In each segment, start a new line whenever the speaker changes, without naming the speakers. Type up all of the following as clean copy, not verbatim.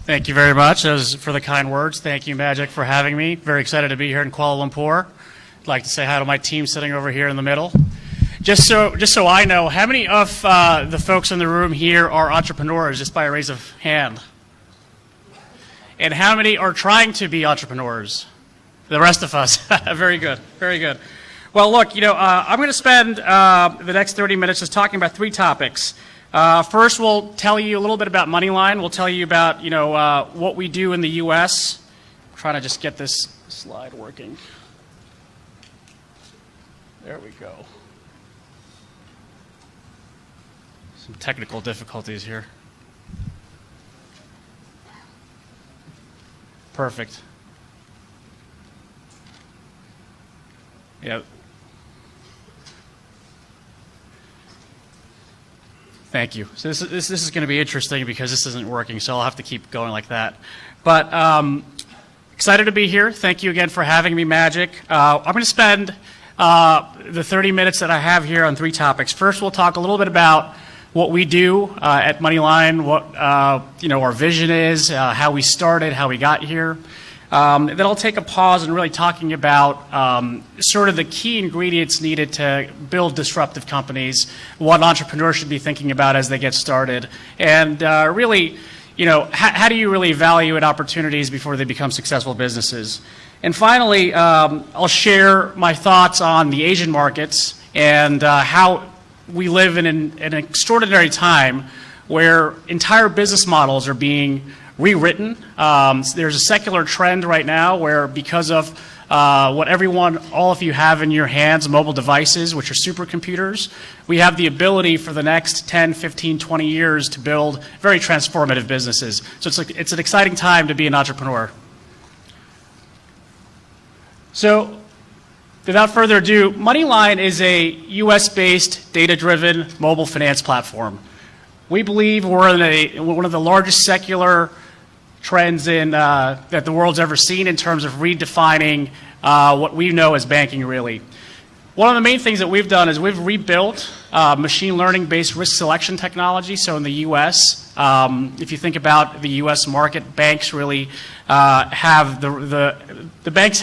Thank you very much for the kind words. Thank you, MaGIC, for having me. Very excited to be here in Kuala Lumpur. I'd like to say hi to my team sitting over here in the middle. Just so I know, how many of the folks in the room here are entrepreneurs, just by a raise of hand? And how many are trying to be entrepreneurs? The rest of us. Very good, very good. Well, look, I'm going to spend the next 30 minutes just talking about three topics. First, we'll tell you a little bit about Moneyline. We'll tell you about, what we do in the U.S. I'm trying to just get this slide working. There we go. Some technical difficulties here. Perfect. Yeah. Thank you. So this is going to be interesting because this isn't working, so I'll have to keep going like that. But excited to be here. Thank you again for having me, MaGIC. I'm going to spend the 30 minutes that I have here on three topics. First, we'll talk a little bit about what we do at Moneyline, what our vision is, how we started, how we got here. Then I'll take a pause and really talking about sort of the key ingredients needed to build disruptive companies, what entrepreneurs should be thinking about as they get started, and really, how do you really evaluate opportunities before they become successful businesses? And finally, I'll share my thoughts on the Asian markets and how we live in an extraordinary time where entire business models are being rewritten. There's a secular trend right now where because of what all of you have in your hands, mobile devices, which are supercomputers, we have the ability for the next 10, 15, 20 years to build very transformative businesses. So it's an exciting time to be an entrepreneur. So without further ado, Moneyline is a US-based, data-driven mobile finance platform. We believe we're in one of the largest secular trends that the world's ever seen in terms of redefining what we know as banking, really. One of the main things that we've done is we've rebuilt machine learning-based risk selection technology. So in the U.S., if you think about the U.S. market, banks really have the banks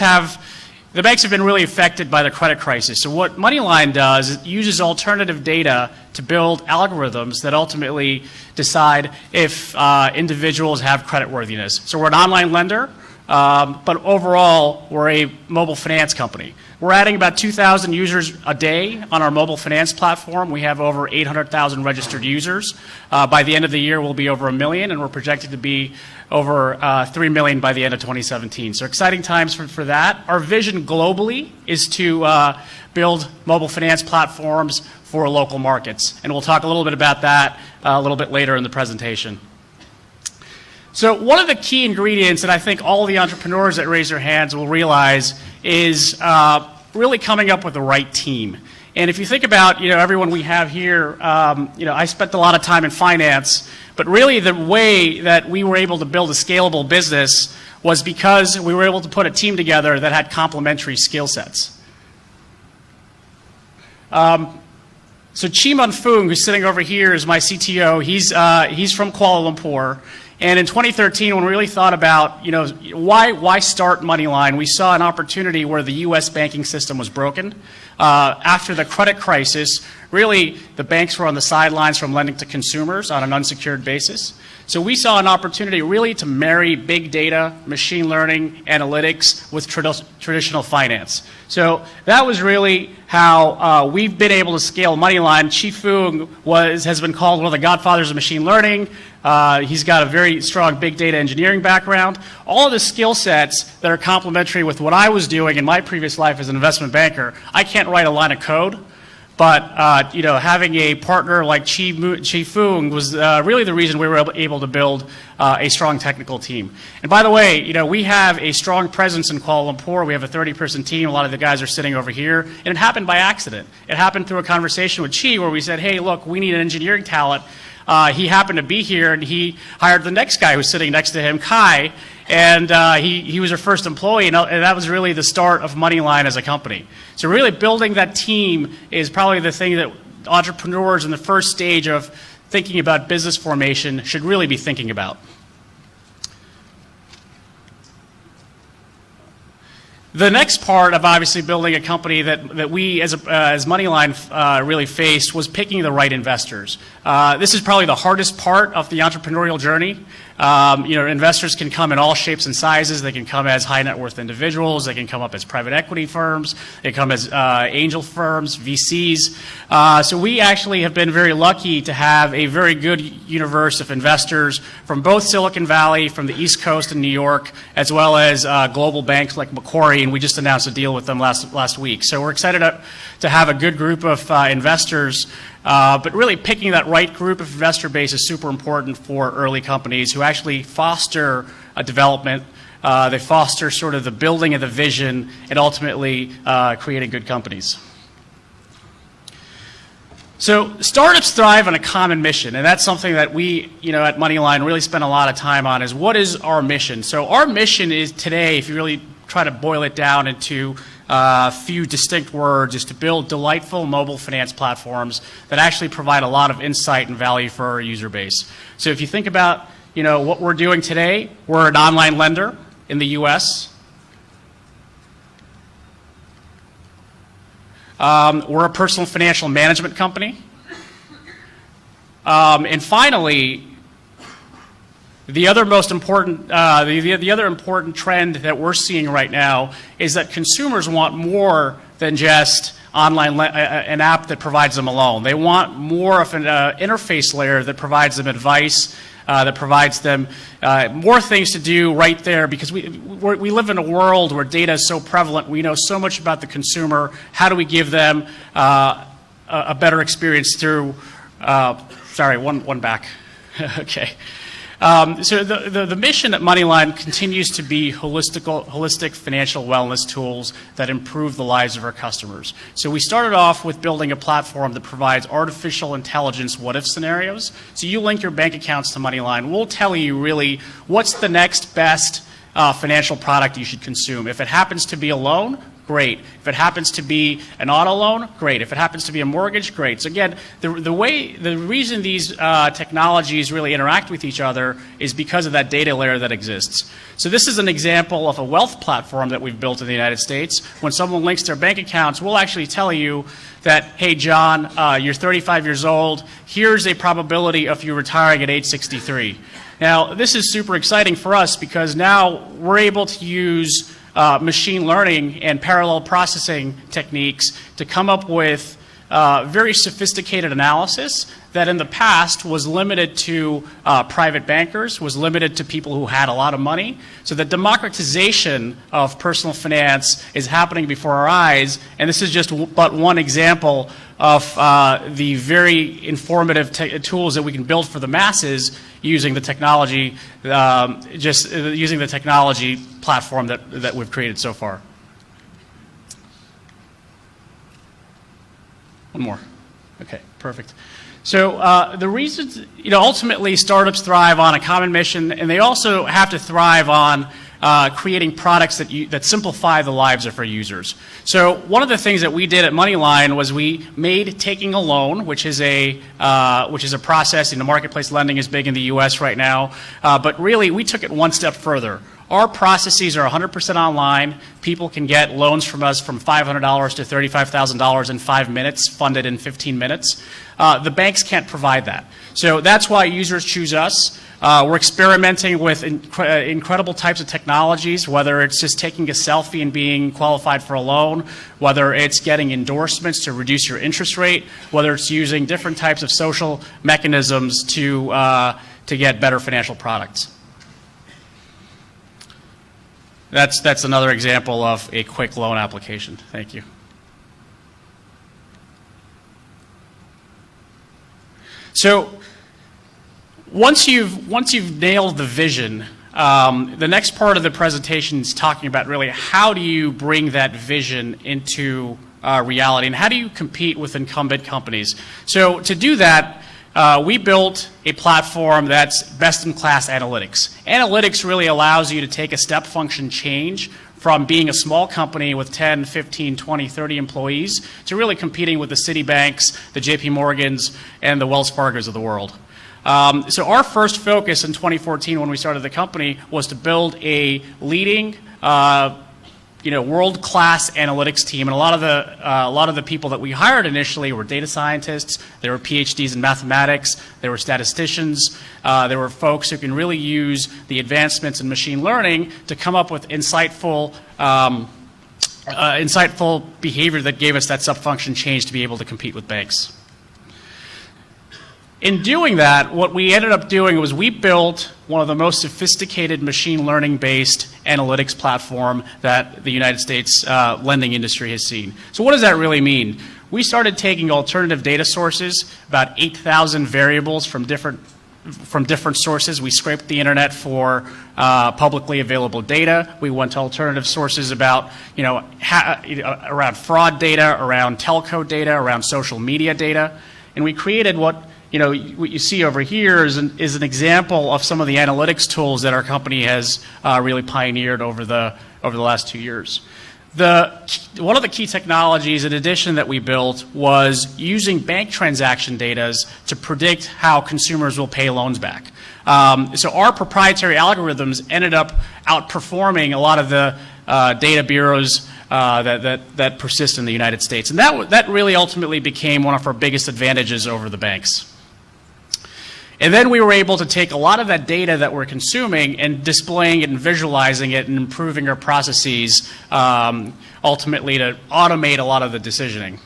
have been really affected by the credit crisis. So what Moneyline does is it uses alternative data to build algorithms that ultimately decide if individuals have creditworthiness. So we're an online lender, but overall we're a mobile finance company. We're adding about 2,000 users a day on our mobile finance platform. We have over 800,000 registered users. By the end of the year, we'll be over 1 million, and we're projected to be over 3 million by the end of 2017. So exciting times for that. Our vision globally is to build mobile finance platforms for local markets, and we'll talk a little bit about that a little bit later in the presentation. So one of the key ingredients that I think all the entrepreneurs that raise their hands will realize is really coming up with the right team. And if you think about everyone we have here, I spent a lot of time in finance, but really the way that we were able to build a scalable business was because we were able to put a team together that had complementary skill sets. So Chiman Fung, who's sitting over here, is my CTO. He's from Kuala Lumpur. And in 2013, when we really thought about, why start Moneyline, we saw an opportunity where the U.S. banking system was broken. After the credit crisis, really the banks were on the sidelines from lending to consumers on an unsecured basis. So we saw an opportunity really to marry big data, machine learning, analytics with traditional finance. So that was really how we've been able to scale Moneyline. Chi Fung has been called one of the godfathers of machine learning. He's got a very strong big data engineering background. All of the skill sets that are complementary with what I was doing in my previous life as an investment banker. I can't write a line of code, but having a partner like Chi Fung was really the reason we were able to build a strong technical team. And by the way, we have a strong presence in Kuala Lumpur. We have a 30-person team. A lot of the guys are sitting over here. And it happened by accident. It happened through a conversation with Chi where we said, hey, look, we need an engineering talent. He happened to be here, and he hired the next guy who's sitting next to him, Kai, and he was our first employee, and that was really the start of Moneyline as a company. So really building that team is probably the thing that entrepreneurs in the first stage of thinking about business formation should really be thinking about. The next part of obviously building a company that we as Moneyline really faced was picking the right investors. This is probably the hardest part of the entrepreneurial journey. Investors can come in all shapes and sizes. They can come as high net worth individuals. They can come up as private equity firms. They come as angel firms, VCs. So we actually have been very lucky to have a very good universe of investors from both Silicon Valley, from the East Coast in New York, as well as global banks like Macquarie, and we just announced a deal with them last week. So we're excited to have a good group of investors. But really picking that right group of investor base is super important for early companies who actually foster a development. They foster sort of the building of the vision and ultimately creating good companies. So startups thrive on a common mission, and that's something that we, at Moneyline really spend a lot of time on, is what is our mission? So our mission is today, if you really try to boil it down into a few distinct words, is to build delightful mobile finance platforms that actually provide a lot of insight and value for our user base. So if you think about, what we're doing today, we're an online lender in the US. We're a personal financial management company. And finally, the other most important, the other important trend that we're seeing right now is that consumers want more than just an app that provides them a loan. They want more of an interface layer that provides them advice, that provides them more things to do right there, because we live in a world where data is so prevalent. We know so much about the consumer. How do we give them a better experience through, sorry, one back. Okay. So the mission at Moneyline continues to be holistic financial wellness tools that improve the lives of our customers. So we started off with building a platform that provides artificial intelligence what-if scenarios. So you link your bank accounts to Moneyline. We'll tell you really what's the next best financial product you should consume. If it happens to be a loan, great. If it happens to be an auto loan, great. If it happens to be a mortgage, great. So again, the reason these technologies really interact with each other is because of that data layer that exists. So this is an example of a wealth platform that we've built in the United States. When someone links their bank accounts, we'll actually tell you that, hey, John, you're 35 years old. Here's a probability of you retiring at age 63. Now, this is super exciting for us because now we're able to use machine learning and parallel processing techniques to come up with very sophisticated analysis that in the past was limited to private bankers, was limited to people who had a lot of money. So the democratization of personal finance is happening before our eyes, and this is just but one example of the very informative tools that we can build for the masses using the technology, using the technology platform that we've created so far. One more. Okay, perfect. So the reasons, ultimately startups thrive on a common mission, and they also have to thrive on creating products that simplify the lives of our users. So one of the things that we did at Moneyline was we made taking a loan, which is a process. Marketplace lending is big in the U.S. right now, but really we took it one step further. Our processes are 100% online. People can get loans from us from $500 to $35,000 in 5 minutes, funded in 15 minutes. The banks can't provide that. So that's why users choose us. We're experimenting with incredible types of technologies, whether it's just taking a selfie and being qualified for a loan, whether it's getting endorsements to reduce your interest rate, whether it's using different types of social mechanisms to get better financial products. That's another example of a quick loan application. Thank you. So once you've nailed the vision, the next part of the presentation is talking about really how do you bring that vision into reality, and how do you compete with incumbent companies. So to do that, we built a platform that's best-in-class analytics. Analytics really allows you to take a step function change from being a small company with 10, 15, 20, 30 employees to really competing with the Citibanks, the JP Morgans, and the Wells Fargos of the world. So our first focus in 2014 when we started the company was to build a leading world-class analytics team, and a lot of the people that we hired initially were data scientists. They were PhDs in mathematics. They were statisticians. There were folks who can really use the advancements in machine learning to come up with insightful behavior that gave us that sub-function change to be able to compete with banks. In doing that, what we ended up doing was we built one of the most sophisticated machine learning-based analytics platform that the United States lending industry has seen. So what does that really mean? We started taking alternative data sources, about 8,000 variables from different sources. We scraped the internet for publicly available data. We went to alternative sources about, around fraud data, around telco data, around social media data, and we created what you see over here is an example of some of the analytics tools that our company has really pioneered over the last 2 years. One of the key technologies in addition that we built was using bank transaction data to predict how consumers will pay loans back. So our proprietary algorithms ended up outperforming a lot of the data bureaus that persist in the United States. And that really ultimately became one of our biggest advantages over the banks. And then we were able to take a lot of that data that we're consuming and displaying it and visualizing it and improving our processes ultimately to automate a lot of the decisioning.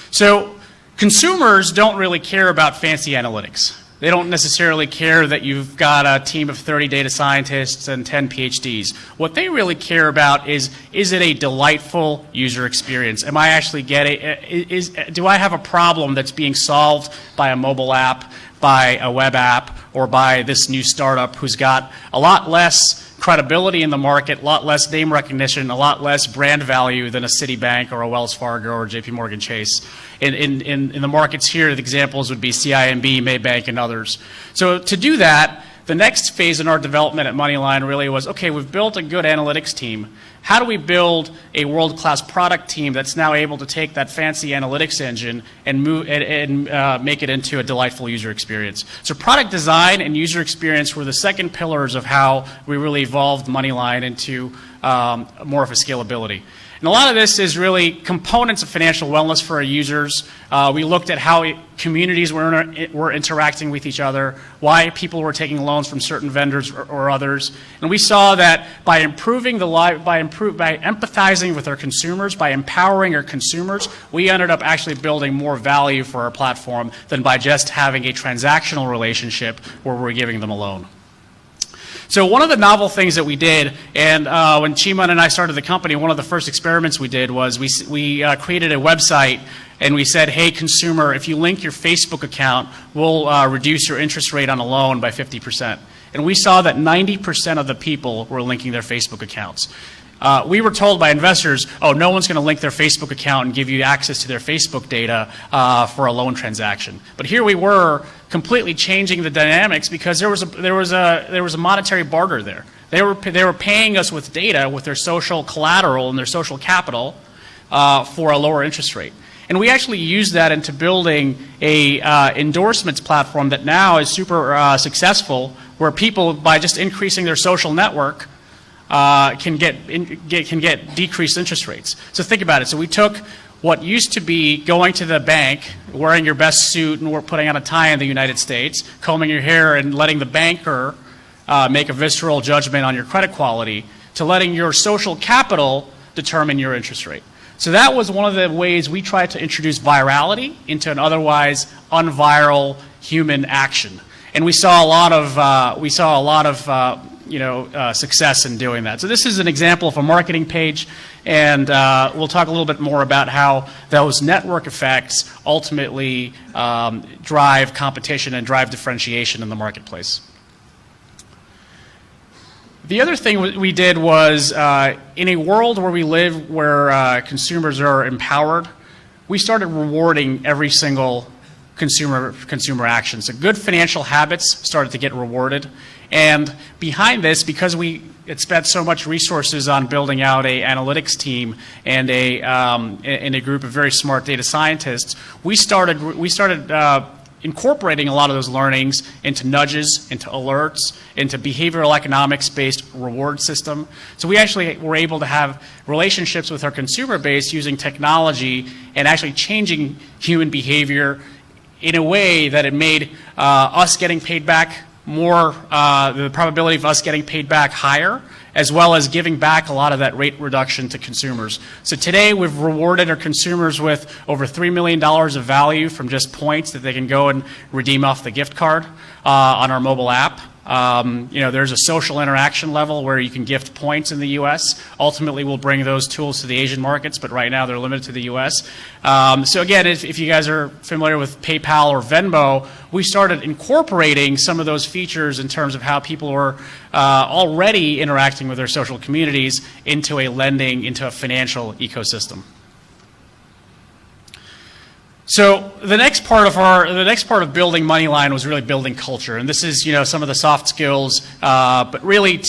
So consumers don't really care about fancy analytics. They don't necessarily care that you've got a team of 30 data scientists and 10 PhDs. What they really care about is it a delightful user experience? Am I actually do I have a problem that's being solved by a mobile app, by a web app, or by this new startup who's got a lot less credibility in the market, a lot less name recognition, a lot less brand value than a Citibank or a Wells Fargo or JP Morgan Chase. In the markets here, the examples would be CIMB, Maybank, and others. So to do that, the next phase in our development at Moneyline really was, okay, we've built a good analytics team. How do we build a world-class product team that's now able to take that fancy analytics engine and make it into a delightful user experience? So product design and user experience were the second pillars of how we really evolved Moneyline into more of a scalability. And a lot of this is really components of financial wellness for our users. We looked at how communities were interacting with each other, why people were taking loans from certain vendors or others, and we saw that by improving by empathizing with our consumers, by empowering our consumers, we ended up actually building more value for our platform than by just having a transactional relationship where we're giving them a loan. So one of the novel things that we did, and when Chiman and I started the company, one of the first experiments we did was we created a website and we said, hey, consumer, if you link your Facebook account, we'll reduce your interest rate on a loan by 50%. And we saw that 90% of the people were linking their Facebook accounts. We were told by investors, oh, no one's going to link their Facebook account and give you access to their Facebook data for a loan transaction. But here we were completely changing the dynamics because there was a monetary barter there. They were paying us with data, with their social collateral and their social capital for a lower interest rate. And we actually used that into building a endorsements platform that now is super successful, where people, by just increasing their social network, can get decreased interest rates. So think about it. So we took what used to be going to the bank, wearing your best suit and we're putting on a tie in the United States, combing your hair and letting the banker make a visceral judgment on your credit quality, to letting your social capital determine your interest rate. So that was one of the ways we tried to introduce virality into an otherwise unviral human action. And we saw a lot of success in doing that. So this is an example of a marketing page, and we'll talk a little bit more about how those network effects ultimately drive competition and drive differentiation in the marketplace. The other thing we did was, in a world where we live, where consumers are empowered, we started rewarding every single consumer action. So good financial habits started to get rewarded. And behind this, because we had spent so much resources on building out an analytics team and a group of very smart data scientists, we started incorporating a lot of those learnings into nudges, into alerts, into behavioral economics-based reward system. So we actually were able to have relationships with our consumer base using technology and actually changing human behavior in a way that it made us getting paid back more, the probability of us getting paid back higher, as well as giving back a lot of that rate reduction to consumers. So today we've rewarded our consumers with over $3 million of value from just points that they can go and redeem off the gift card on our mobile app. There's a social interaction level where you can gift points in the U.S. Ultimately, we'll bring those tools to the Asian markets, but right now they're limited to the U.S. So again, if you guys are familiar with PayPal or Venmo, we started incorporating some of those features in terms of how people were already interacting with their social communities into into a financial ecosystem. So the next part of building Moneyline was really building culture, and this is some of the soft skills. But really,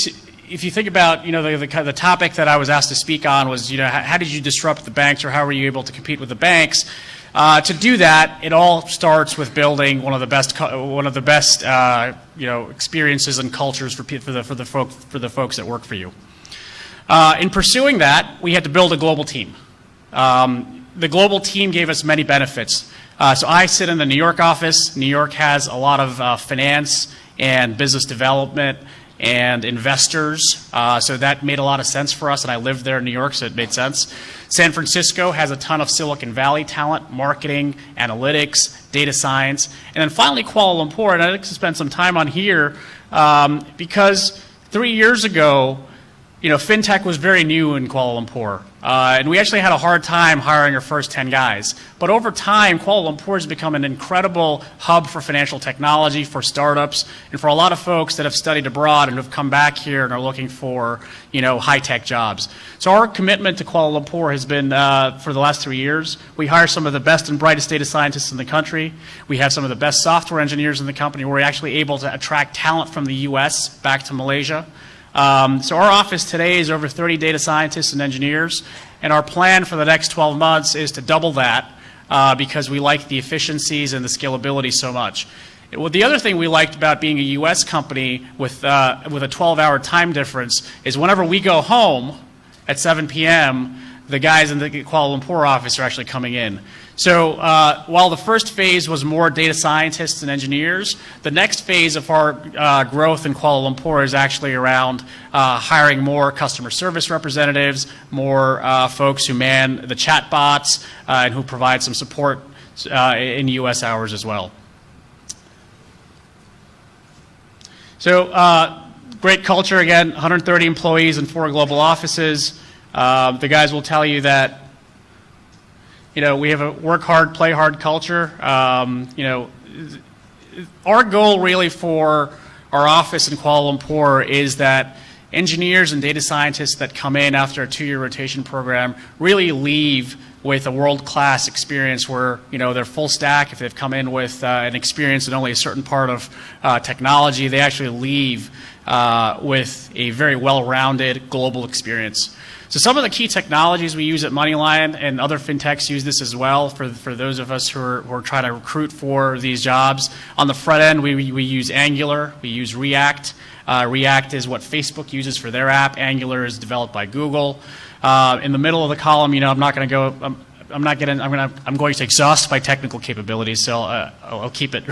if you think about the topic that I was asked to speak on was how did you disrupt the banks, or how were you able to compete with the banks? To do that, it all starts with building one of the best experiences and cultures for the folks that work for you. In pursuing that, we had to build a global team. The global team gave us many benefits. So I sit in the New York office. New York has a lot of finance and business development and investors. So that made a lot of sense for us, and I lived there in New York, so it made sense. San Francisco has a ton of Silicon Valley talent, marketing, analytics, data science. And then finally Kuala Lumpur, and I'd like to spend some time on here because 3 years ago, Fintech was very new in Kuala Lumpur, and we actually had a hard time hiring our first 10 guys. But over time, Kuala Lumpur has become an incredible hub for financial technology, for startups, and for a lot of folks that have studied abroad and have come back here and are looking for, high-tech jobs. So our commitment to Kuala Lumpur has been, for the last 3 years, we hire some of the best and brightest data scientists in the country. We have some of the best software engineers in the company. We're actually able to attract talent from the US back to Malaysia. So our office today is over 30 data scientists and engineers, and our plan for the next 12 months is to double that because we like the efficiencies and the scalability so much. The other thing we liked about being a U.S. company with a 12-hour time difference is whenever we go home at 7 p.m., the guys in the Kuala Lumpur office are actually coming in. So while the first phase was more data scientists and engineers, the next phase of our growth in Kuala Lumpur is actually around hiring more customer service representatives, more folks who man the chat bots, and who provide some support in U.S. hours as well. So great culture, again, 130 employees in 4 global offices. The guys will tell you that we have a work hard, play hard culture. Our goal really for our office in Kuala Lumpur is that engineers and data scientists that come in after a 2-year rotation program really leave with a world-class experience where they're full stack. If they've come in with an experience in only a certain part of technology, they actually leave with a very well-rounded global experience. So some of the key technologies we use at Moneyline, and other fintechs use this as well for those of us who are trying to recruit for these jobs. On the front end, we use Angular, we use React. React is what Facebook uses for their app. Angular is developed by Google. In the middle of the column, I'm not going to go. I'm going to exhaust my technical capabilities, so I'll keep it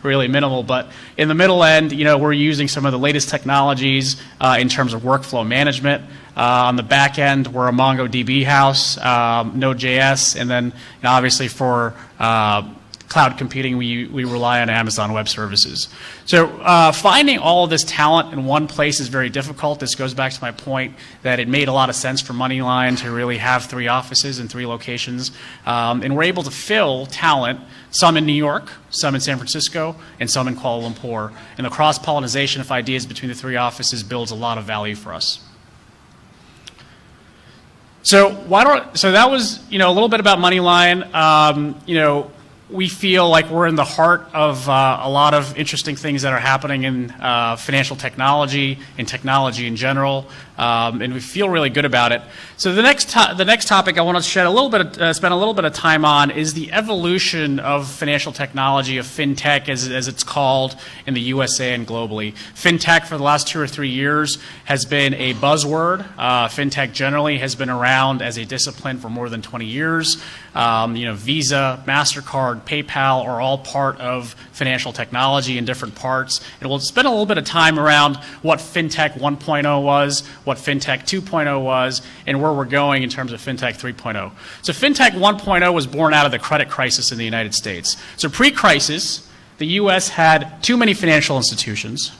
really minimal. But in the middle end, we're using some of the latest technologies in terms of workflow management. On the back end, we're a MongoDB house, Node.js, and then obviously for cloud computing, we rely on Amazon Web Services. So finding all of this talent in one place is very difficult. This goes back to my point that it made a lot of sense for Moneyline to really have 3 offices in 3 locations. And we're able to fill talent, some in New York, some in San Francisco, and some in Kuala Lumpur. And the cross-pollination of ideas between the 3 offices builds a lot of value for us. So that was a little bit about Moneyline. we feel like we're in the heart of a lot of interesting things that are happening in financial technology and technology in general, and we feel really good about it. So the next topic I want to spend a little bit of time on is the evolution of financial technology, of fintech as it's called in the USA and globally. Fintech for the last 2 or 3 years has been a buzzword. Fintech generally has been around as a discipline for more than 20 years. Visa, MasterCard, PayPal are all part of financial technology in different parts. And we'll spend a little bit of time around what Fintech 1.0 was, what Fintech 2.0 was, and where we're going in terms of Fintech 3.0. So Fintech 1.0 was born out of the credit crisis in the United States. So pre-crisis, the U.S. had too many financial institutions.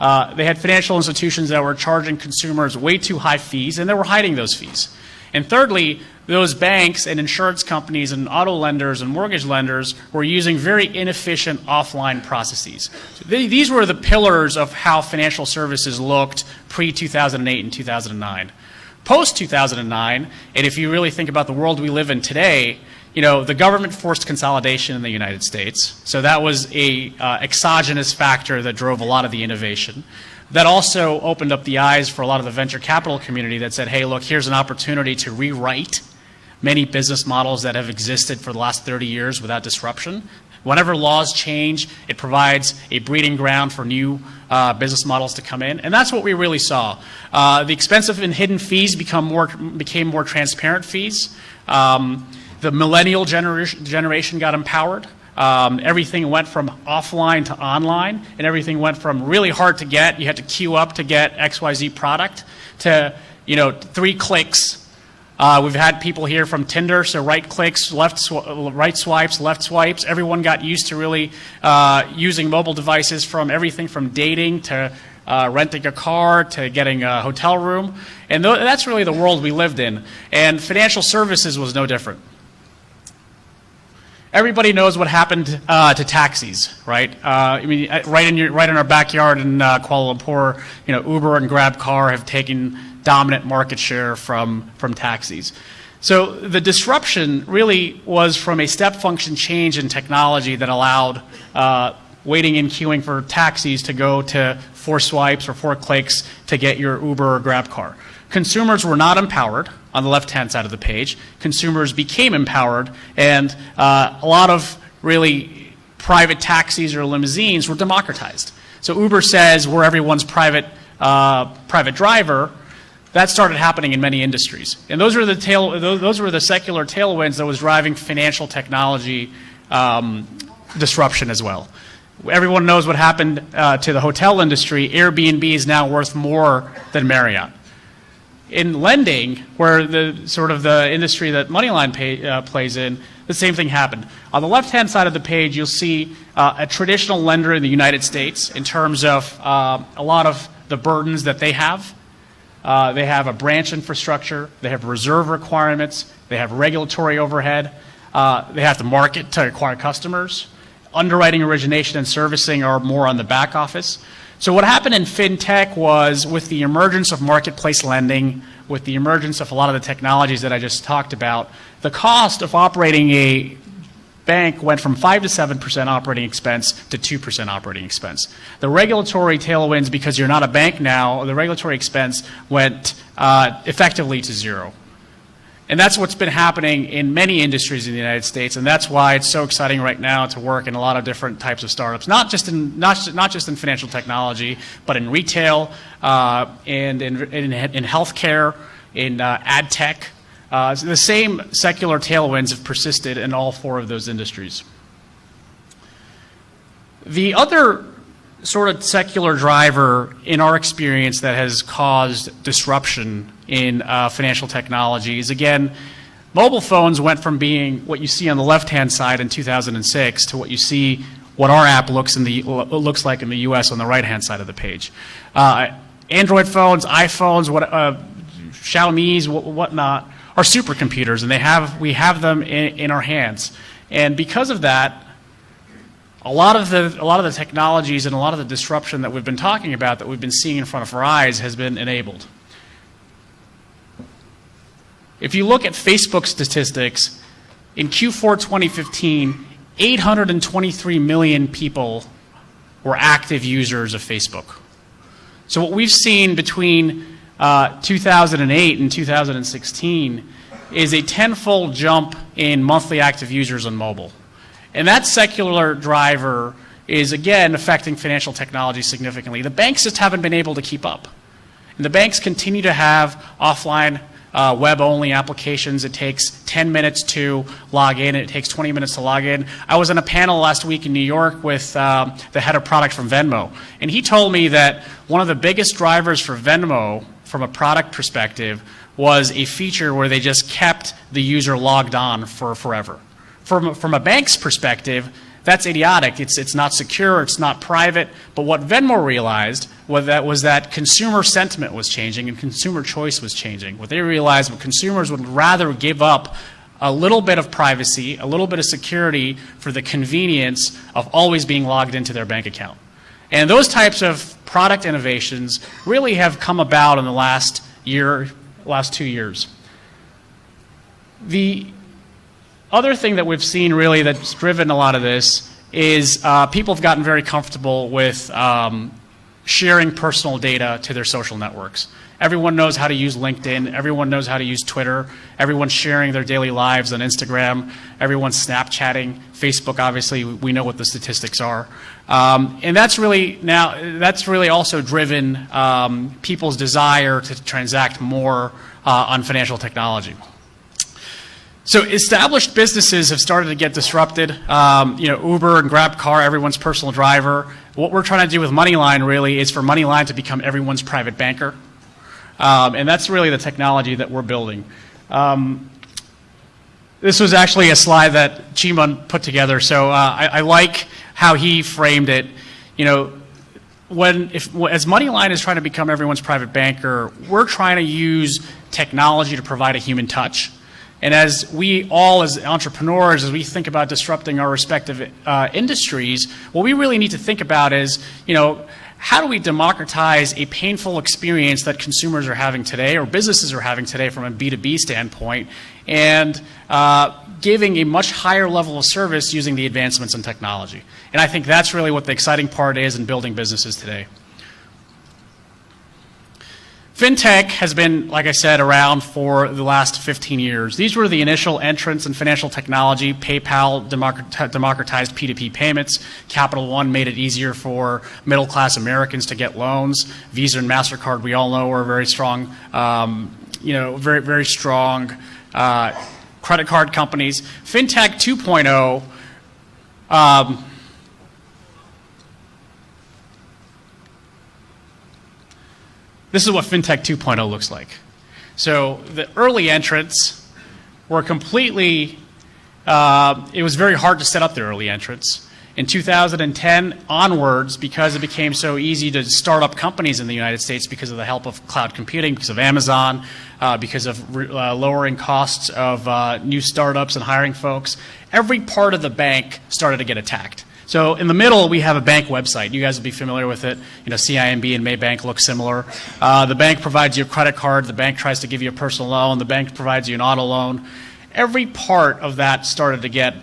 They had financial institutions that were charging consumers way too high fees, and they were hiding those fees. And thirdly, those banks and insurance companies and auto lenders and mortgage lenders were using very inefficient offline processes. So these were the pillars of how financial services looked pre-2008 and 2009. Post-2009, and if you really think about the world we live in today, the government forced consolidation in the United States. So that was a exogenous factor that drove a lot of the innovation. That also opened up the eyes for a lot of the venture capital community that said, hey, look, here's an opportunity to rewrite many business models that have existed for the last 30 years without disruption. Whenever laws change, it provides a breeding ground for new business models to come in, and that's what we really saw. The expensive and hidden fees became more transparent fees. The millennial generation got empowered. Everything went from offline to online, and everything went from really hard to get, you had to queue up to get XYZ product, to 3 clicks. We've had people here from Tinder, so right clicks, right swipes, left swipes. Everyone got used to really using mobile devices, from everything from dating to renting a car to getting a hotel room. And that's really the world we lived in. And financial services was no different. Everybody knows what happened to taxis, right? Right in our backyard in Kuala Lumpur, Uber and GrabCar have taken dominant market share from taxis. So the disruption really was from a step function change in technology that allowed waiting and queuing for taxis to go to 4 swipes or 4 clicks to get your Uber or GrabCar. Consumers were not empowered. On the left-hand side of the page, consumers became empowered, and a lot of really private taxis or limousines were democratized. So Uber says we're everyone's private driver. That started happening in many industries, and those were the secular tailwinds that was driving financial technology disruption as well. Everyone knows what happened to the hotel industry. Airbnb is now worth more than Marriott. In lending, where the industry that Moneyline plays in, the same thing happened. On the left-hand side of the page, you'll see a traditional lender in the United States in terms of a lot of the burdens that they have. They have a branch infrastructure. They have reserve requirements. They have regulatory overhead. They have to market to acquire customers. Underwriting, origination, and servicing are more on the back office. So what happened in fintech was, with the emergence of marketplace lending, with the emergence of a lot of the technologies that I just talked about, the cost of operating a bank went from 5 to 7% operating expense to 2% operating expense. The regulatory tailwinds, because you're not a bank now, the regulatory expense went effectively to 0. And that's what's been happening in many industries in the United States, and that's why it's so exciting right now to work in a lot of different types of startups, not just in financial technology, but in retail, and in healthcare, in ad tech. So the same secular tailwinds have persisted in all 4 of those industries. The other sort of secular driver in our experience that has caused disruption in financial technologies, again, mobile phones went from being what you see on the left-hand side in 2006 to what our app looks like in the U.S. on the right-hand side of the page. Android phones, iPhones, Xiaomi's, whatnot, are supercomputers, and we have them in our hands. And because of that, a lot of the technologies and a lot of the disruption that we've been talking about, that we've been seeing in front of our eyes, has been enabled. If you look at Facebook statistics, in Q4 2015, 823 million people were active users of Facebook. So what we've seen between 2008 and 2016 is a tenfold jump in monthly active users on mobile. And that secular driver is, again, affecting financial technology significantly. The banks just haven't been able to keep up. And the banks continue to have offline web-only applications. It takes 10 minutes to log in. It takes 20 minutes to log in. I was on a panel last week in New York with the head of product from Venmo, and he told me that one of the biggest drivers for Venmo from a product perspective was a feature where they just kept the user logged on for forever. From a bank's perspective, that's idiotic. It's not secure, it's not private. But what Venmo realized was that consumer sentiment was changing and consumer choice was changing. What they realized was consumers would rather give up a little bit of privacy, a little bit of security for the convenience of always being logged into their bank account. And those types of product innovations really have come about in the last 2 years. The other thing that we've seen really that's driven a lot of this is people have gotten very comfortable with sharing personal data to their social networks. Everyone knows how to use LinkedIn. Everyone knows how to use Twitter. Everyone's sharing their daily lives on Instagram. Everyone's Snapchatting. Facebook, obviously, we know what the statistics are. And that's really also driven people's desire to transact more on financial technology. So established businesses have started to get disrupted. Uber and GrabCar, everyone's personal driver. What we're trying to do with Moneyline really is for Moneyline to become everyone's private banker. And that's really the technology that we're building. This was actually a slide that Choubey put together, so I like how he framed it. As Moneyline is trying to become everyone's private banker, we're trying to use technology to provide a human touch. And as we all, as entrepreneurs, as we think about disrupting our respective industries, what we really need to think about is, how do we democratize a painful experience that consumers are having today or businesses are having today from a B2B standpoint, and giving a much higher level of service using the advancements in technology. And I think that's really what the exciting part is in building businesses today. Fintech has been, like I said, around for the last 15 years. These were the initial entrants in financial technology. PayPal democratized P2P payments. Capital One made it easier for middle-class Americans to get loans. Visa and MasterCard, we all know, are very strong, very strong credit card companies. Fintech 2.0, this is what Fintech 2.0 looks like. So the early entrants were completely, it was very hard to set up the early entrants. In 2010 onwards, because it became so easy to start up companies in the United States because of the help of cloud computing, because of Amazon, because of lowering costs of new startups and hiring folks, every part of the bank started to get attacked. So in the middle, we have a bank website. You guys will be familiar with it. CIMB and Maybank look similar. The bank provides you a credit card. The bank tries to give you a personal loan. The bank provides you an auto loan. Every part of that started to get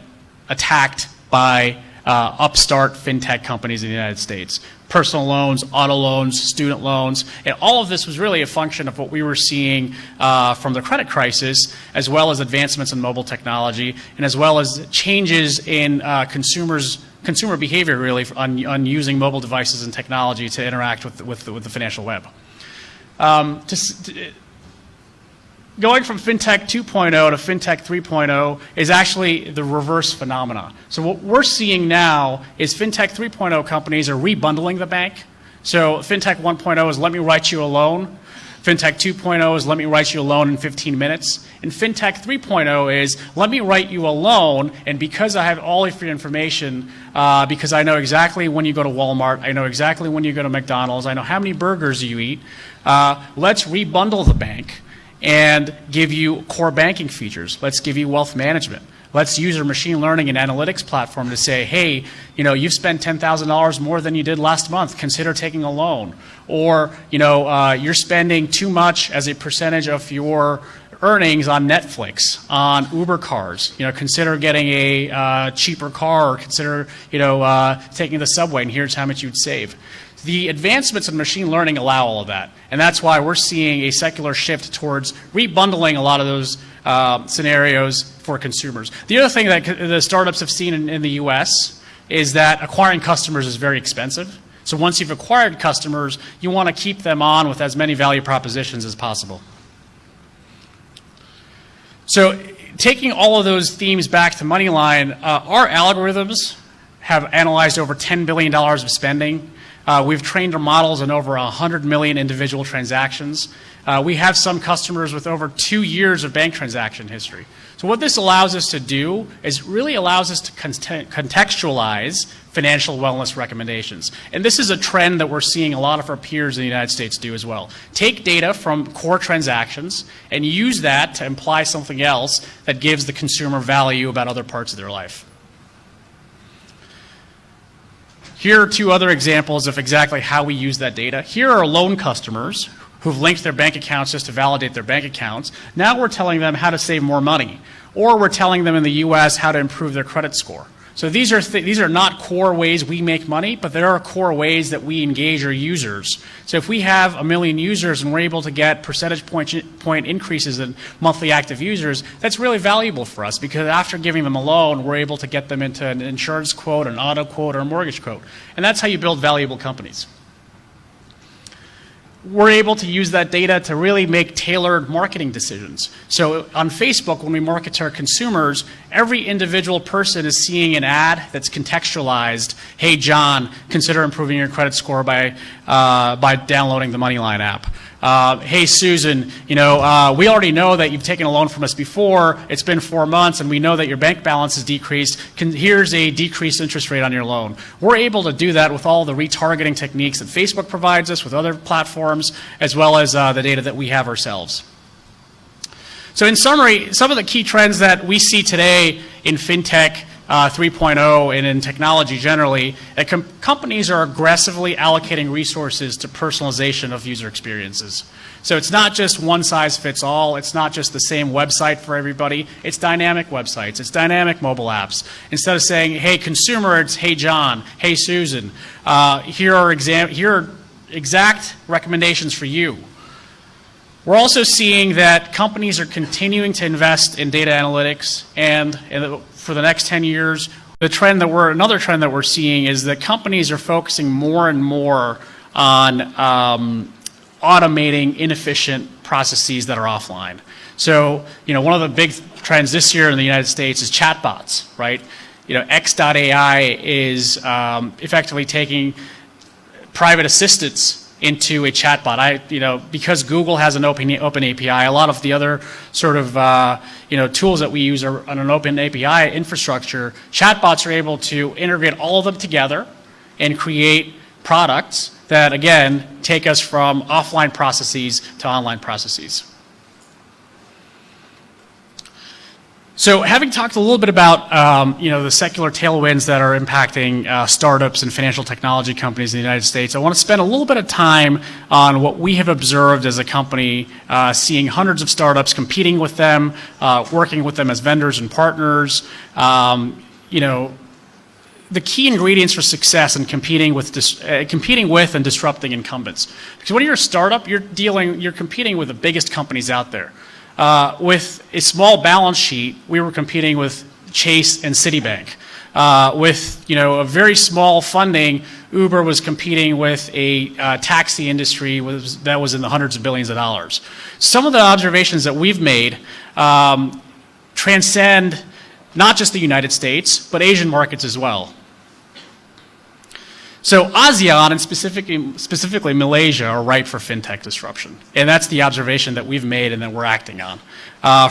attacked by upstart fintech companies in the United States. Personal loans, auto loans, student loans, and all of this was really a function of what we were seeing from the credit crisis, as well as advancements in mobile technology, and as well as changes in consumer behavior really on using mobile devices and technology to interact with the financial web. Going from Fintech 2.0 to Fintech 3.0 is actually the reverse phenomena. So what we're seeing now is Fintech 3.0 companies are rebundling the bank. So Fintech 1.0 is let me write you a loan. Fintech 2.0 is let me write you a loan in 15 minutes. And Fintech 3.0 is let me write you a loan, and because I have all of your information, because I know exactly when you go to Walmart, I know exactly when you go to McDonald's, I know how many burgers you eat, let's rebundle the bank and give you core banking features. Let's give you wealth management. Let's use our machine learning and analytics platform to say, hey, you've spent $10,000 more than you did last month. Consider taking a loan. Or, you're spending too much as a percentage of your earnings on Netflix, on Uber cars. Consider getting a cheaper car, or consider, taking the subway, and here's how much you'd save. The advancements in machine learning allow all of that, and that's why we're seeing a secular shift towards rebundling a lot of those scenarios for consumers. The other thing that the startups have seen in the US is that acquiring customers is very expensive. So once you've acquired customers, you want to keep them on with as many value propositions as possible. So taking all of those themes back to Moneyline, our algorithms have analyzed over $10 billion of spending. We've trained our models on over 100 million individual transactions. We have some customers with over 2 years of bank transaction history. So what this allows us to do is really allows us to contextualize financial wellness recommendations. And this is a trend that we're seeing a lot of our peers in the United States do as well. Take data from core transactions and use that to imply something else that gives the consumer value about other parts of their life. Here are 2 other examples of exactly how we use that data. Here are loan customers who've linked their bank accounts just to validate their bank accounts. Now we're telling them how to save more money, or we're telling them in the US how to improve their credit score. So these are not core ways we make money, but there are core ways that we engage our users. So if we have 1 million users and we're able to get percentage point increases in monthly active users, that's really valuable for us, because after giving them a loan, we're able to get them into an insurance quote, an auto quote, or a mortgage quote. And that's how you build valuable companies. We're able to use that data to really make tailored marketing decisions. So on Facebook, when we market to our consumers, every individual person is seeing an ad that's contextualized. Hey, John, consider improving your credit score by downloading the Moneyline app. Hey, Susan, we already know that you've taken a loan from us before. It's been 4 months, and we know that your bank balance has decreased. Here's a decreased interest rate on your loan. We're able to do that with all the retargeting techniques that Facebook provides us, with other platforms, as well as the data that we have ourselves. So in summary, some of the key trends that we see today in Fintech 3.0 and in technology generally, that companies are aggressively allocating resources to personalization of user experiences. So it's not just one size fits all. It's not just the same website for everybody. It's dynamic websites. It's dynamic mobile apps. Instead of saying, hey, consumer, it's hey, John, hey, Susan. Here are exact recommendations for you. We're also seeing that companies are continuing to invest in data analytics, and for the next 10 years, another trend that we're seeing is that companies are focusing more and more on automating inefficient processes that are offline. So, one of the big trends this year in the United States is chatbots, right? X.AI is effectively taking private assistants into a chatbot. Because Google has an open API, a lot of the other sort of tools that we use are on an open API infrastructure. Chatbots are able to integrate all of them together and create products that, again, take us from offline processes to online processes. So having talked a little bit about the secular tailwinds that are impacting startups and financial technology companies in the United States, I want to spend a little bit of time on what we have observed as a company, seeing hundreds of startups, competing with them, working with them as vendors and partners. The key ingredients for success in competing with and disrupting incumbents. Because when you're a startup, you're competing with the biggest companies out there. With a small balance sheet, we were competing with Chase and Citibank. With a very small funding, Uber was competing with a taxi industry that was in the hundreds of billions of dollars. Some of the observations that we've made transcend not just the United States, but Asian markets as well. So ASEAN and specifically Malaysia are ripe for fintech disruption. And that's the observation that we've made and that we're acting on.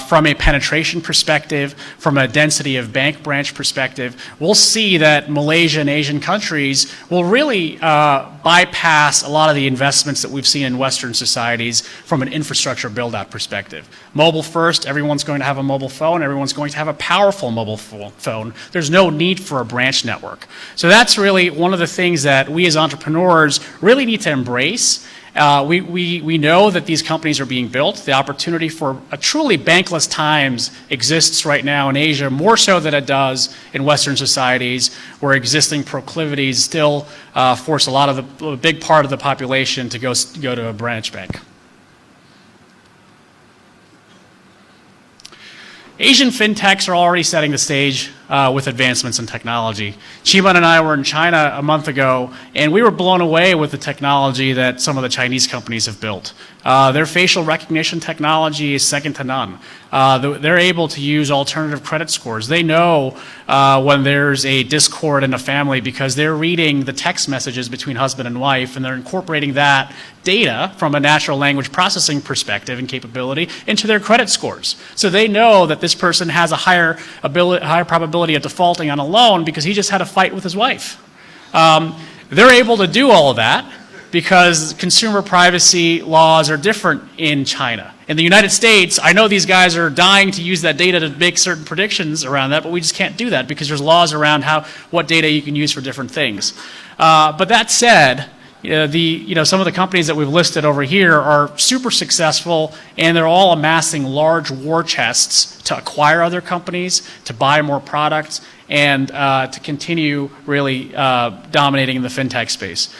From a penetration perspective, from a density of bank branch perspective, we'll see that Malaysia and Asian countries will really bypass a lot of the investments that we've seen in Western societies from an infrastructure build-out perspective. Mobile first, everyone's going to have a mobile phone, everyone's going to have a powerful mobile phone. There's no need for a branch network. So that's really one of the things that we as entrepreneurs really need to embrace. We know that these companies are being built. The opportunity for a truly bankless times exists right now in Asia, more so than it does in Western societies, where existing proclivities still force a big part of the population to go to a branch bank. Asian fintechs are already setting the stage with advancements in technology. Choubey and I were in China a month ago, and we were blown away with the technology that some of the Chinese companies have built. Their facial recognition technology is second to none. They're able to use alternative credit scores. They know when there's a discord in a family because they're reading the text messages between husband and wife, and they're incorporating that data from a natural language processing perspective and capability into their credit scores. So they know that this person has a higher probability of defaulting on a loan because he just had a fight with his wife. They're able to do all of that because consumer privacy laws are different in China. In the United States, I know these guys are dying to use that data to make certain predictions around that, but we just can't do that because there's laws around what data you can use for different things. But that said, some of the companies that we've listed over here are super successful, and they're all amassing large war chests to acquire other companies, to buy more products, and to continue really dominating in the fintech space.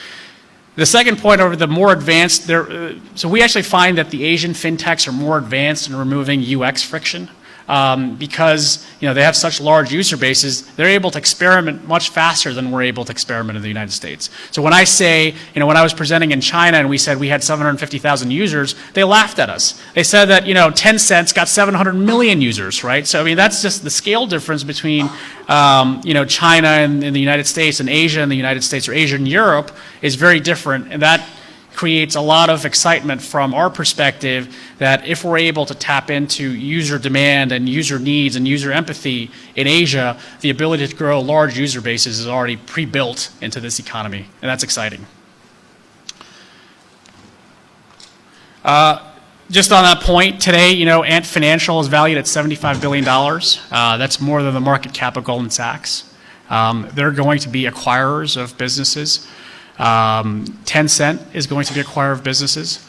The second point over the more advanced, so we actually find that the Asian fintechs are more advanced in removing UX friction. Because they have such large user bases, they're able to experiment much faster than we're able to experiment in the United States. So when I say, when I was presenting in China and we said we had 750,000 users, they laughed at us. They said that 10 cents got 700 million users, right? So that's just the scale difference between China and the United States, and Asia and the United States, or Asia and Europe is very different, and that creates a lot of excitement from our perspective that if we're able to tap into user demand and user needs and user empathy in Asia, the ability to grow large user bases is already pre-built into this economy, and that's exciting. Just on that point, today, Ant Financial is valued at $75 billion. That's more than the market cap of Goldman Sachs. They're going to be acquirers of businesses. Tencent is going to be acquirer of businesses.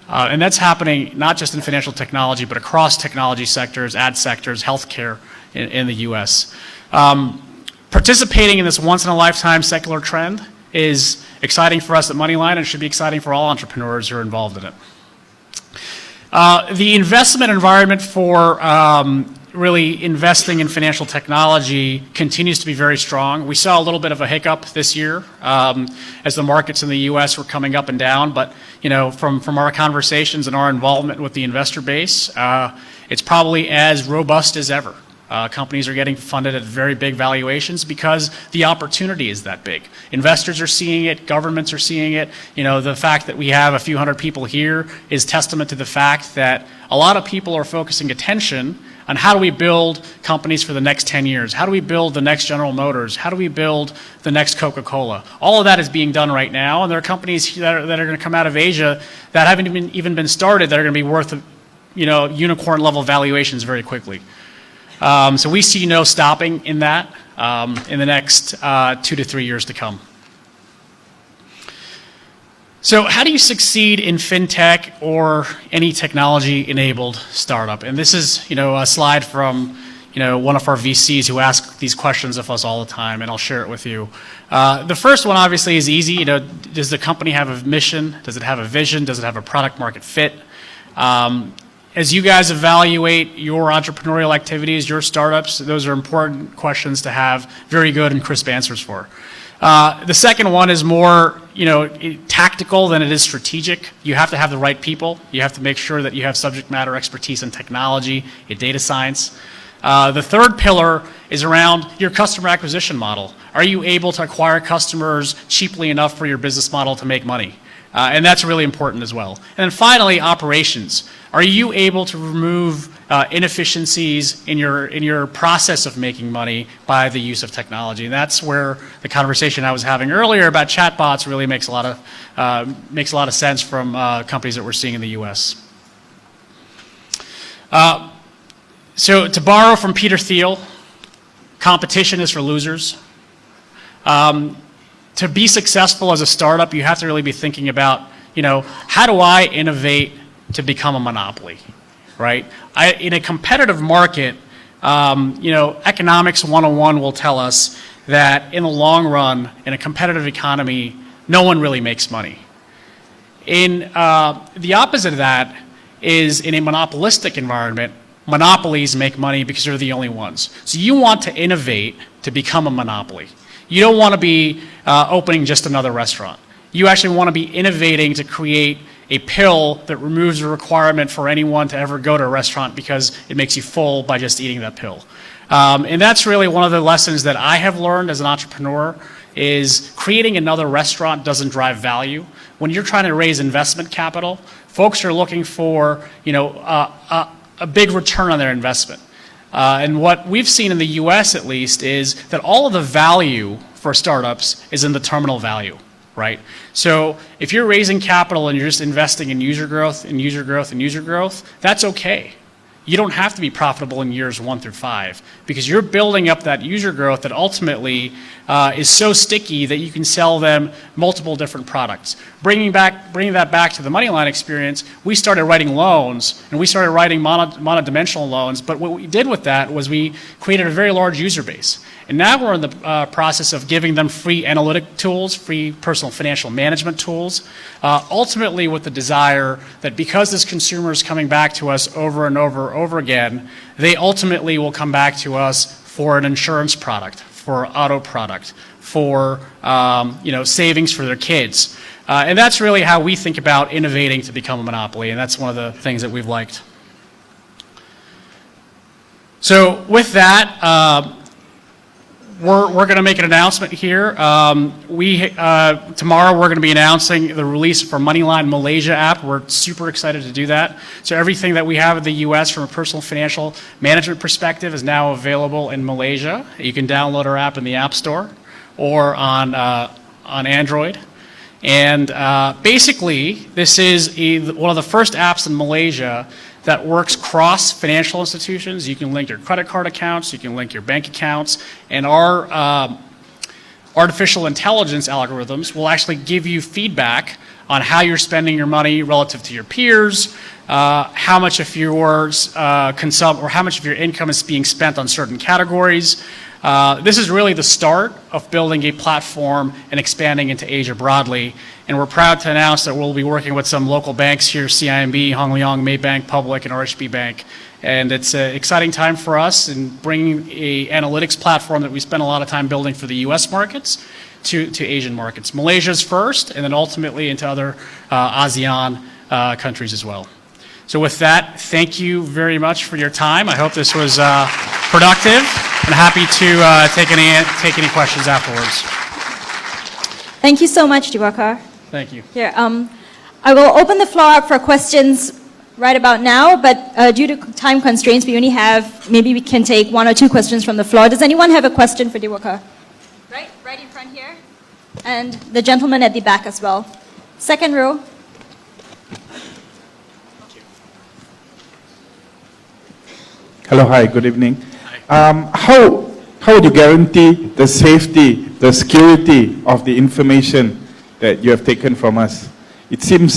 And that's happening not just in financial technology, but across technology sectors, ad sectors, healthcare in the US. Participating in this once-in-a-lifetime secular trend is exciting for us at Moneyline, and it should be exciting for all entrepreneurs who are involved in it. The investment environment for really investing in financial technology continues to be very strong. We saw a little bit of a hiccup this year as the markets in the US were coming up and down, but from our conversations and our involvement with the investor base, it's probably as robust as ever. Companies are getting funded at very big valuations because the opportunity is that big. Investors are seeing it, governments are seeing it. The fact that we have a few hundred people here is testament to the fact that a lot of people are focusing attention on how do we build companies for the next 10 years? How do we build the next General Motors? How do we build the next Coca-Cola? All of that is being done right now, and there are companies that are going to come out of Asia that haven't even been started that are going to be worth unicorn level valuations very quickly. So we see no stopping in that in the next 2 to 3 years to come. So how do you succeed in fintech or any technology-enabled startup? And this is, a slide from, one of our VCs who ask these questions of us all the time, and I'll share it with you. The first one obviously is easy. Does the company have a mission? Does it have a vision? Does it have a product market fit? As you guys evaluate your entrepreneurial activities, your startups, those are important questions to have very good and crisp answers for. The second one is more, tactical than it is strategic. You have to have the right people. You have to make sure that you have subject matter expertise in technology, in data science. The third pillar is around your customer acquisition model. Are you able to acquire customers cheaply enough for your business model to make money? And that's really important as well. And then finally, operations. Are you able to remove inefficiencies in your process of making money by the use of technology? And that's where the conversation I was having earlier about chatbots really makes a lot of sense from companies that we're seeing in the U.S. So to borrow from Peter Thiel, competition is for losers. to be successful as a startup, you have to really be thinking about, how do I innovate to become a monopoly, right? In a competitive market, Economics 101 will tell us that in the long run, in a competitive economy, no one really makes money. The opposite of that is in a monopolistic environment, monopolies make money because they're the only ones. So you want to innovate to become a monopoly. You don't want to be opening just another restaurant. You actually want to be innovating to create a pill that removes the requirement for anyone to ever go to a restaurant because it makes you full by just eating that pill. And that's really one of the lessons that I have learned as an entrepreneur is creating another restaurant doesn't drive value. When you're trying to raise investment capital, folks are looking for, a big return on their investment. And what we've seen in the US at least is that all of the value for startups is in the terminal value, right? So if you're raising capital and you're just investing in user growth and user growth and user growth, that's okay. You don't have to be profitable in years 1 through 5 because you're building up that user growth that ultimately is so sticky that you can sell them multiple different products. Bringing that back to the Moneyline experience, we started writing loans and we started writing monodimensional loans, but what we did with that was we created a very large user base. And now we're in the process of giving them free analytic tools, free personal financial management tools, ultimately with the desire that because this consumer is coming back to us over and over again, they ultimately will come back to us for an insurance product, for an auto product, for savings for their kids. And that's really how we think about innovating to become a monopoly, and that's one of the things that we've liked. So with that, we're going to make an announcement here. Tomorrow we're going to be announcing the release for Moneyline Malaysia app. We're super excited to do that. So everything that we have in the US from a personal financial management perspective is now available in Malaysia. You can download our app in the App Store or on Android. And basically, this is one of the first apps in Malaysia that works cross financial institutions. You can link your credit card accounts, you can link your bank accounts, and our artificial intelligence algorithms will actually give you feedback on how you're spending your money relative to your peers, how much of your how much of your income is being spent on certain categories. This is really the start of building a platform and expanding into Asia broadly. And we're proud to announce that we'll be working with some local banks here, CIMB, Hong Leong, Maybank Public, and RHB Bank. And it's an exciting time for us in bringing an analytics platform that we spent a lot of time building for the US markets to Asian markets. Malaysia's first, and then ultimately into other ASEAN countries as well. So with that, thank you very much for your time. I hope this was productive, and happy to take any questions afterwards.
Thank you so much, Diwakar.
Thank you.
Here, I will open the floor up for questions right about now, but due to time constraints, we only have, maybe we can take 1 or 2 questions from the floor. Does anyone have a question for Diwakar? Right in front here. And the gentleman at the back as well. Second row.
Hello, hi, good evening. How would you guarantee the safety, the security of the information that you have taken from us? It seems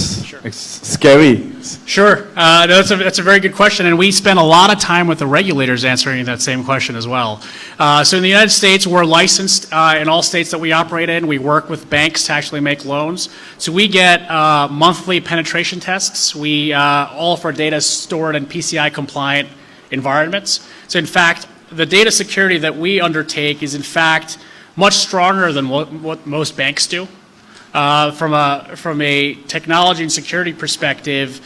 scary.
Sure, that's a very good question, and we spend a lot of time with the regulators answering that same question as well. So in the United States, we're licensed in all states that we operate in. We work with banks to actually make loans. So we get monthly penetration tests. All of our data is stored in PCI compliant environments. So in fact, the data security that we undertake is in fact much stronger than what most banks do. From a technology and security perspective,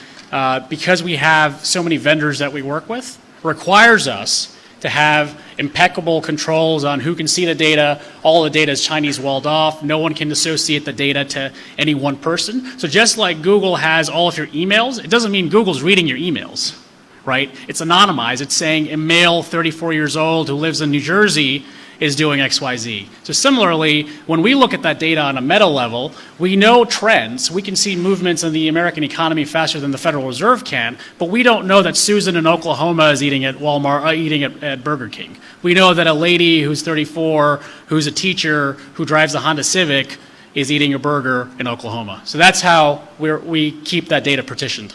because we have so many vendors that we work with, requires us to have impeccable controls on who can see the data. All the data is Chinese walled off. No one can associate the data to any one person. So just like Google has all of your emails, it doesn't mean Google's reading your emails, right? It's anonymized. It's saying a male 34 years old who lives in New Jersey is doing XYZ. So similarly, when we look at that data on a meta level, we know trends. We can see movements in the American economy faster than the Federal Reserve can, but we don't know that Susan in Oklahoma is eating at Walmart, eating at Burger King. We know that a lady who's 34, who's a teacher, who drives a Honda Civic, is eating a burger in Oklahoma. So that's how we keep that data partitioned.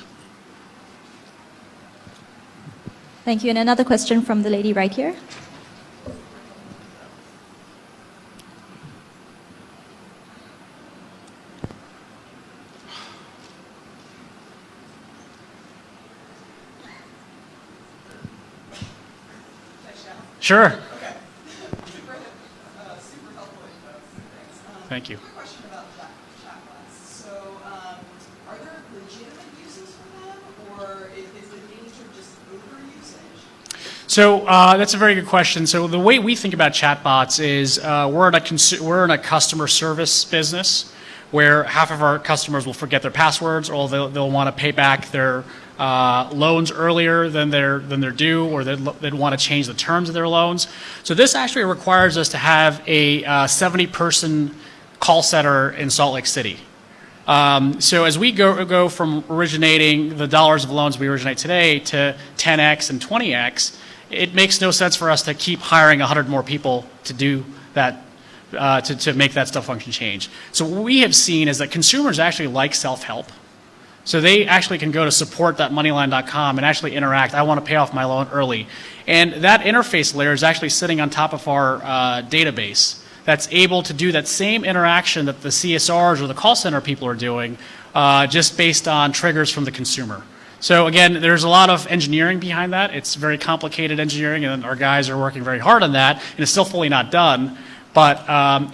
Thank you. And another question from the lady right here.
Sure.
Okay. Super helpful info. Thanks.
Thank you.
Quick question about chatbots. So, are there legitimate uses for them, or is the danger just overusage?
So that's a very good question. So the way we think about chatbots is we're in a customer service business where half of our customers will forget their passwords, or they'll want to pay back their loans earlier than they're due, or they'd want to change the terms of their loans. So this actually requires us to have a 70-person call center in Salt Lake City. So as we go from originating the dollars of loans we originate today to 10x and 20x, it makes no sense for us to keep hiring 100 more people to do that, to make that stuff function change. So what we have seen is that consumers actually like self-help. So they actually can go to support.moneyline.com and actually interact. I want to pay off my loan early. And that interface layer is actually sitting on top of our database that's able to do that same interaction that the CSRs or the call center people are doing, just based on triggers from the consumer. So again, there's a lot of engineering behind that. It's very complicated engineering, and our guys are working very hard on that, and it's still fully not done. But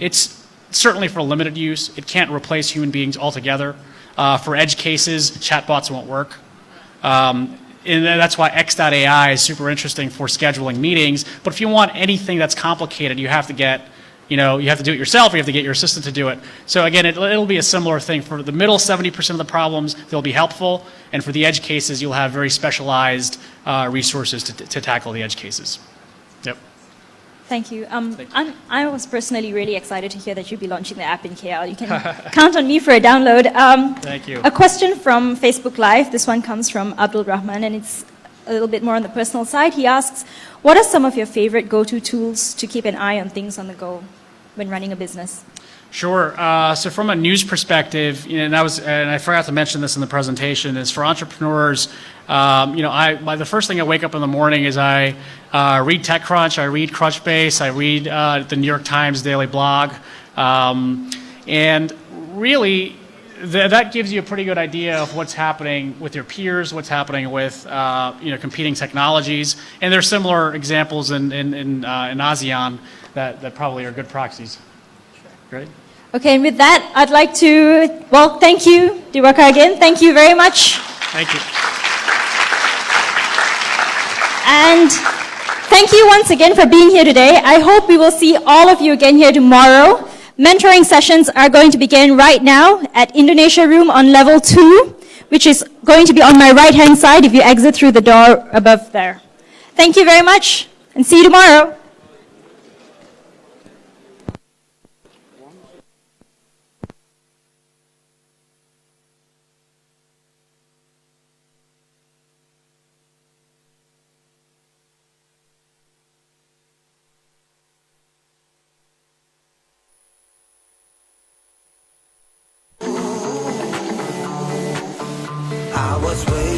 it's certainly for limited use. It can't replace human beings altogether. For edge cases, chatbots won't work. And that's why X.AI is super interesting for scheduling meetings. But if you want anything that's complicated, you have to you have to do it yourself, or you have to get your assistant to do it. So again, it'll be a similar thing. For the middle 70% of the problems, they'll be helpful. And for the edge cases, you'll have very specialized resources to tackle the edge cases. Yep.
Thank you. I was personally really excited to hear that you'll be launching the app in KL. You can count on me for a download.
Thank you.
A question from Facebook Live. This one comes from Abdul Rahman, and it's a little bit more on the personal side. He asks, what are some of your favorite go-to tools to keep an eye on things on the go when running a business?
Sure. So from a news perspective, and I forgot to mention this in the presentation, is for entrepreneurs, the first thing I wake up in the morning is I read TechCrunch, I read Crunchbase, I read the New York Times daily blog, and really that gives you a pretty good idea of what's happening with your peers, what's happening with competing technologies, and there's similar examples in ASEAN that probably are good proxies. Great.
Okay, and with that, I'd like to, thank you, Diwakar, again. Thank you very much.
Thank you.
And thank you once again for being here today. I hope we will see all of you again here tomorrow. Mentoring sessions are going to begin right now at Indonesia Room on level 2, which is going to be on my right-hand side if you exit through the door above there. Thank you very much, and see you tomorrow.
I was waiting.